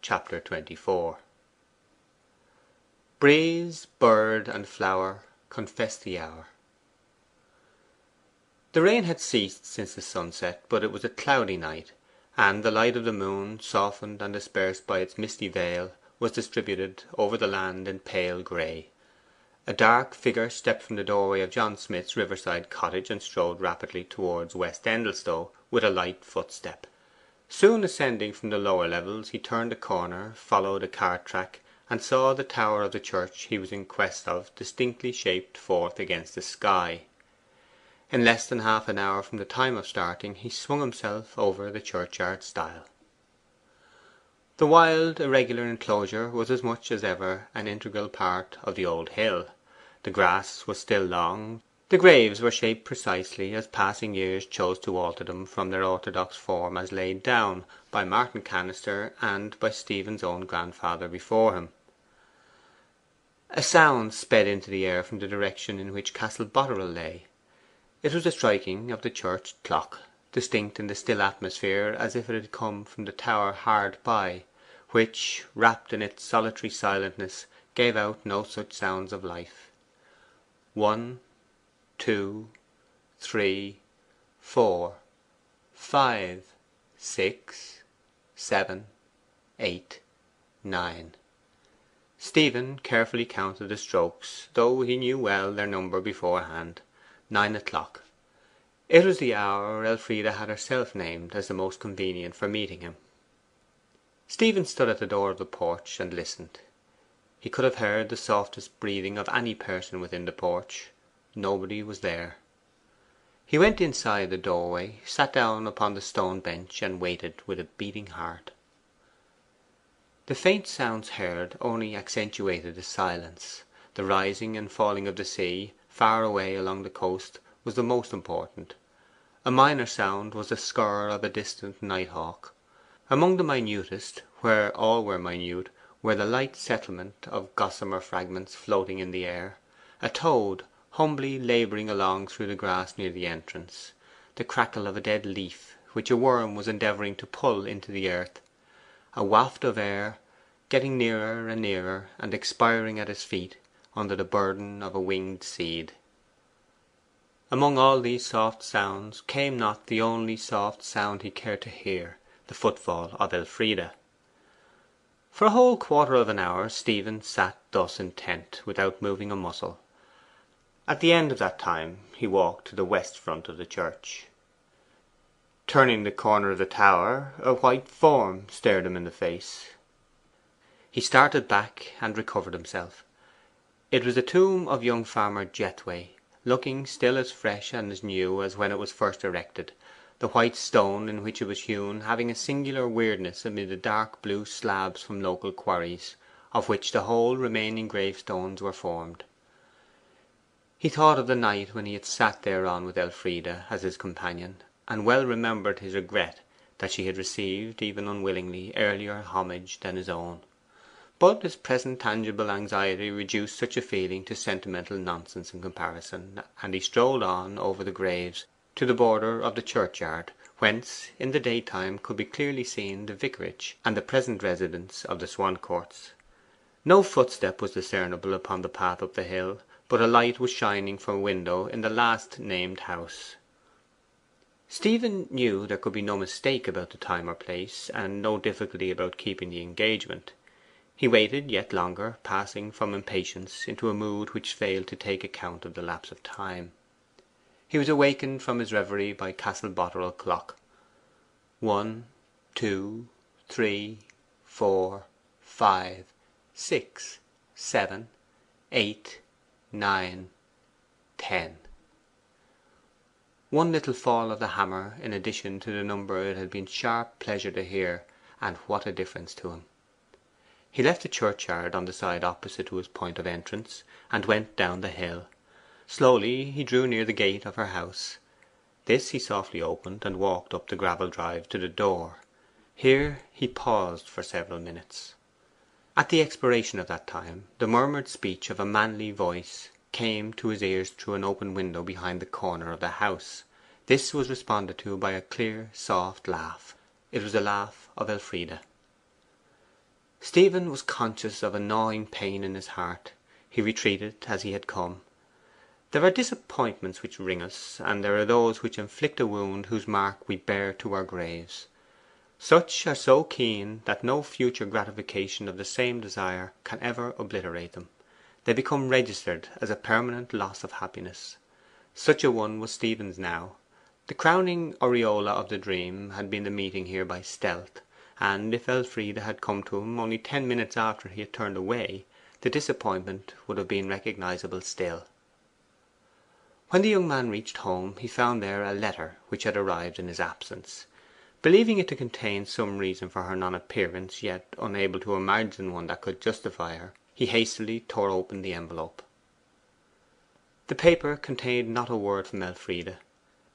Chapter 24. Breeze, bird, and flower confess the hour. The rain had ceased since the sunset, but it was a cloudy night, and the light of the moon, softened and dispersed by its misty veil, was distributed over the land in pale grey. A dark figure stepped from the doorway of John Smith's riverside cottage and strode rapidly towards West Endelstow with a light footstep. Soon ascending from the lower levels, he turned a corner, followed a cart track, and saw the tower of the church he was in quest of distinctly shaped forth against the sky. In less than half an hour from the time of starting he swung himself over the churchyard stile. The wild irregular enclosure was as much as ever an integral part of the old hill. The grass was still long. The graves were shaped precisely as passing years chose to alter them from their orthodox form as laid down by Martin Cannister and by Stephen's own grandfather before him. A sound sped into the air from the direction in which Castle Boterel lay. It was the striking of the church clock, distinct in the still atmosphere as if it had come from the tower hard by, which, wrapped in its solitary silentness, gave out no such sounds of life. 1, 2, 3, 4, 5, 6, 7, 8, 9. Stephen carefully counted the strokes, though he knew well their number beforehand. 9 o'clock. It was the hour Elfride had herself named as the most convenient for meeting him. Stephen stood at the door of the porch and listened. He could have heard the softest breathing of any person within the porch. Nobody was there. He went inside the doorway, sat down upon the stone bench, and waited with a beating heart. The faint sounds heard only accentuated the silence. The rising and falling of the sea, far away along the coast, was the most important. A minor sound was the skirr of a distant night hawk. Among the minutest, where all were minute, were the light settlement of gossamer fragments floating in the air, a toad humbly labouring along through the grass near the entrance, the crackle of a dead leaf which a worm was endeavouring to pull into the earth, a waft of air getting nearer and nearer and expiring at his feet under the burden of a winged seed. Among all these soft sounds came not the only soft sound he cared to hear, the footfall of Elfride. For a whole quarter of an hour Stephen sat thus intent, without moving a muscle. At the end of that time he walked to the west front of the church. Turning the corner of the tower, a white form stared him in the face. He started back and recovered himself. It was the tomb of young farmer Jethway, looking still as fresh and as new as when it was first erected, the white stone in which it was hewn having a singular weirdness amid the dark blue slabs from local quarries, of which the whole remaining gravestones were formed. He thought of the night when he had sat thereon with Elfride as his companion, and well remembered his regret that she had received, even unwillingly, earlier homage than his own. But his present tangible anxiety reduced such a feeling to sentimental nonsense in comparison, and he strolled on over the graves to the border of the churchyard, whence in the daytime could be clearly seen the vicarage and the present residence of the Swancourts. No footstep was discernible upon the path up the hill, but a light was shining from a window in the last named house. Stephen knew there could be no mistake about the time or place, and no difficulty about keeping the engagement. He waited yet longer, passing from impatience into a mood which failed to take account of the lapse of time. He was awakened from his reverie by Castle Boterel clock. 1, 2, 3, 4, 5, 6, 7, 8, 9, 10. One little fall of the hammer in addition to the number it had been sharp pleasure to hear, and what a difference to him! He left the churchyard on the side opposite to his point of entrance, and went down the hill. Slowly he drew near the gate of her house. This he softly opened, and walked up the gravel drive to the door. Here he paused for several minutes. At the expiration of that time the murmured speech of a manly voice came to his ears through an open window behind the corner of the house. This was responded to by a clear soft laugh. It was the laugh of Elfride. Stephen was conscious of a gnawing pain in his heart. He retreated as he had come. There are disappointments which wring us, and there are those which inflict a wound whose mark we bear to our graves. Such are so keen that no future gratification of the same desire can ever obliterate them. They become registered as a permanent loss of happiness. Such a one was Stephen's now. The crowning aureola of the dream had been the meeting here by stealth, and if Elfride had come to him only 10 minutes after he had turned away, the disappointment would have been recognizable still. When the young man reached home he found there a letter which had arrived in his absence. Believing it to contain some reason for her non appearance, yet unable to imagine one that could justify her, he hastily tore open the envelope. The paper contained not a word from Elfride.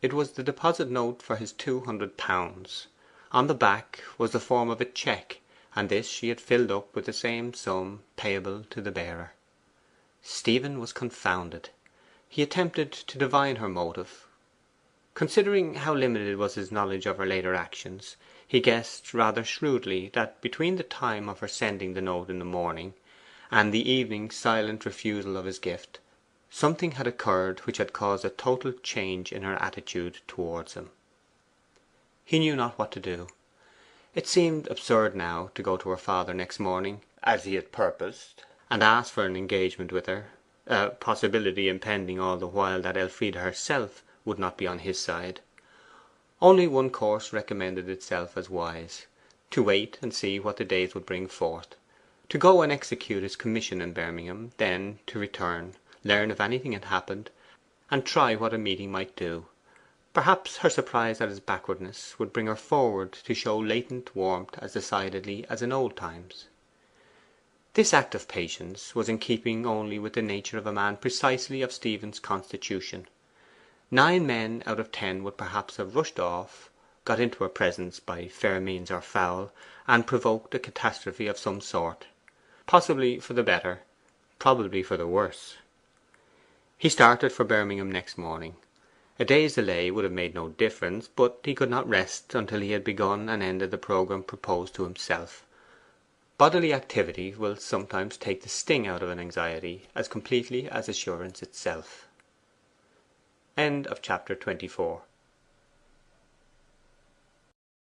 It was the deposit note for his £200. On the back was the form of a cheque, and this she had filled up with the same sum payable to the bearer. Stephen was confounded. He attempted to divine her motive. Considering how limited was his knowledge of her later actions, he guessed rather shrewdly that between the time of her sending the note in the morning, and the evening's silent refusal of his gift, something had occurred which had caused a total change in her attitude towards him. He knew not what to do. It seemed absurd now to go to her father next morning, as he had purposed, and ask for an engagement with her, a possibility impending all the while that Elfride herself would not be on his side. Only one course recommended itself as wise: to wait and see what the days would bring forth, to go and execute his commission in Birmingham, then to return, learn if anything had happened, and try what a meeting might do. Perhaps her surprise at his backwardness would bring her forward to show latent warmth as decidedly as in old times. This act of patience was in keeping only with the nature of a man precisely of Stephen's constitution. 9 men out of 10 would perhaps have rushed off, got into her presence by fair means or foul, and provoked a catastrophe of some sort, possibly for the better, probably for the worse. He started for Birmingham next morning. A day's delay would have made no difference, but he could not rest until he had begun and ended the programme proposed to himself. Bodily activity will sometimes take the sting out of an anxiety as completely as assurance itself. End of chapter 24.